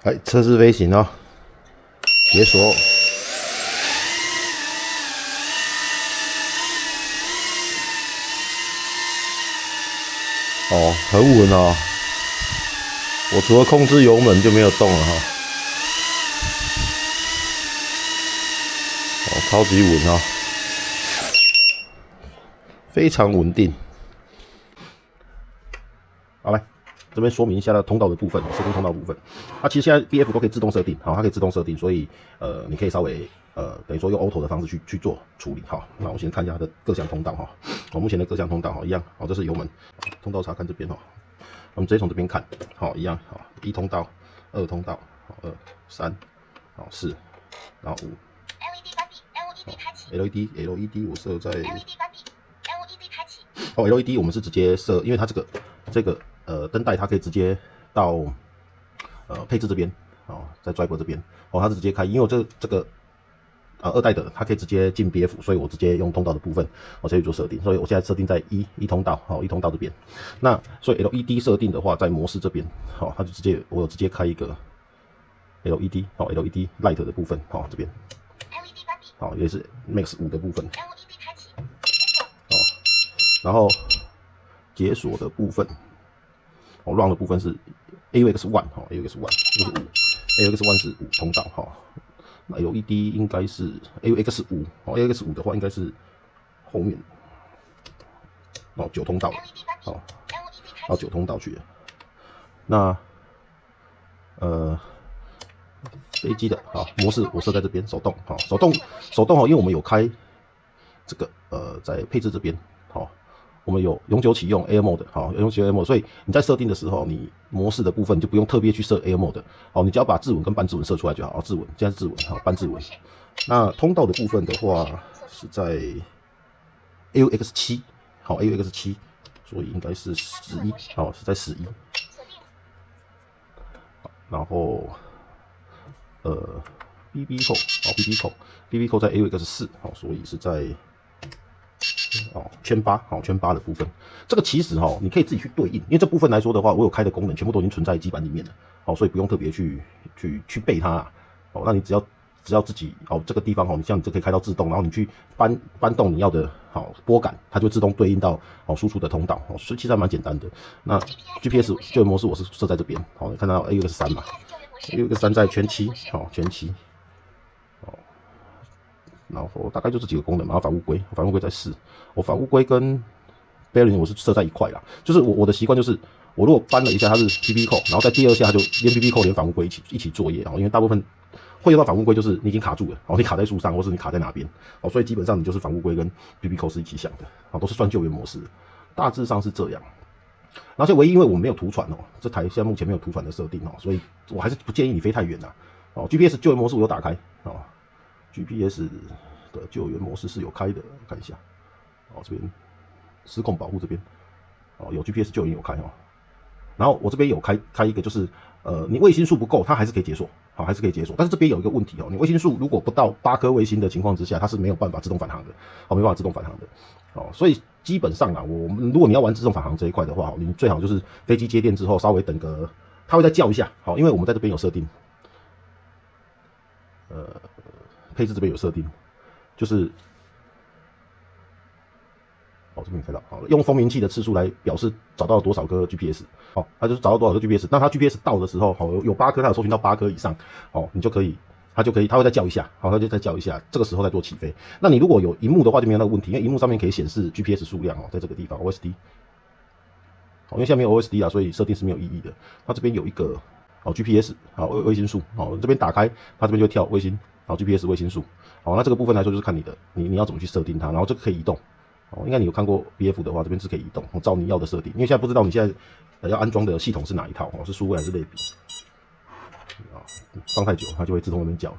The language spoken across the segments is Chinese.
来测试飞行哦，解锁。哦，很稳哦。我除了控制油门就没有动了哈。哦，超级稳哦，非常稳定。好，来这边说明一下它通道的部分，设定通道部分。它其实现在 BF 都可以自动设定，好，它可以自动设定，所以你可以稍微等于说用 auto 的方式去做处理。好，那我先看一下它的各项通道哈。我目前的各项通道哈一样，好，这是油门通道查看这边哈，我们直接从这边看，好，一样，好，1通道，2通道，好，2、3，好，4，然后5。LED 关闭 ，LED 开启。LED 我设在 LED 关闭 ，LED 开启。哦 ，LED 我们是直接设，因为它这个灯带它可以直接到配置这边，哦，在 driver 这边，哦，它是直接开，因为我这个2代的它可以直接进 BF， 所以我直接用通道的部分我直接做设定，所以我现在设定在一通道，好，1通道这边。那所以 LED 设定的话，在模式这边，好，它就我有直接开一个 LED， 好 ，LED light 的部分，好，这边，好，也是 Max 5的部分，好，然后解锁的部分，哦 ，run 的部分是 AUX1， 好 ，AUX1 就是5 ，AUX1 是5通道，哈。那 LED 应该是 AUX5， 哦 ，AUX5 的话应该是后面，哦，9通道，哦，到9通道去了。那飞机的好模式我设在这边手动，好，手动哦，因为我们有开这个在配置这边，好，我们有永久启用 Air Mode， 好，永久启用 Air Mode， 所以你在设定的时候，你模式的部分就不用特别去设 Air Mode， 好，你只要把自稳跟半自稳设出来就好，自稳现在是自稳，好，半自稳。那通道的部分的话是在 AUX7， 好 ，AUX7， 所以应该是11，好，是在11。然后BB 扣，好 BB 扣在 AUX4， 好，所以是在圈8，好圈8的部分，这个其实你可以自己去对应，因为这部分来说的话，我有开的功能全部都已经存在基板里面了，好，所以不用特别去背它啦，好，那你只要自己这个地方你像你就可以开到自动，然后你去搬动你要的拨杆，它就自动对应到输出的通道，所以其实还蛮简单的。那 GPS 救援模式我是设在这边，好，你看到 AUX3 嘛，AUX3 在圈7，好圈7。然后大概就这几个功能嘛，然后反乌龟在4，我反乌龟跟 bearing 我是设在一块啦，就是我的习惯就是，我如果搬了一下它是 BB 扣，然后在第2下它就连 BB 扣连反乌龟一起作业，因为大部分会用到反乌龟就是你已经卡住了，你卡在树上或是你卡在哪边，所以基本上你就是反乌龟跟 BB 扣是一起想的，都是算救援模式，大致上是这样。而且唯一因为我没有图传这台现在目前没有图传的设定所以我还是不建议你飞太远啦。GPS 救援模式我有打开GPS 的救援模式是有开的，看一下，这边失控保护这边，有 GPS 救援有开然后我这边有开一个，就是你卫星数不够，它还是可以解锁，还是可以解锁。但是这边有一个问题你卫星数如果不到8颗卫星的情况之下，它是没有办法自动返航的，没办法自动返航的，所以基本上我们如果你要玩自动返航这一块的话，你最好就是飞机接电之后稍微等个，它会再叫一下，因为我们在这边有设定，配置这边有设定，就是这边看到好了，用风鸣器的次数来表示找到多少颗 GPS，它就是找到多少颗 GPS， 那它 GPS 到的时候，有8颗，它有搜寻到8颗以上，你就可以，它会再叫一下，它就再叫一下，这个时候再做起飞。那你如果有萤幕的话就没有那个问题，因为萤幕上面可以显示 GPS 数量在这个地方 OSD， 因为现在没有 OSD 啦，所以设定是没有意义的。它这边有一个GPS 卫星数，这边打开，它这边就跳卫星。GPS 卫星数，那这个部分来说就是看你要怎么去设定它，然后这个可以移动，应该你有看过 BF 的话，这边是可以移动，照你要的设定，因为现在不知道你现在要安装的系统是哪一套，是数位还是类比，放太久它就会自动那边叫，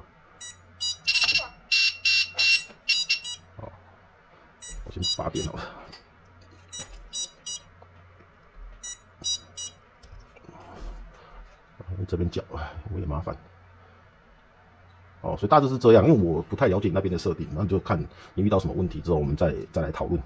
我先拔边好了。这边叫，我也麻烦。所以大致是这样，因为我不太了解那边的设定，然后就看你遇到什么问题之后，我们再来讨论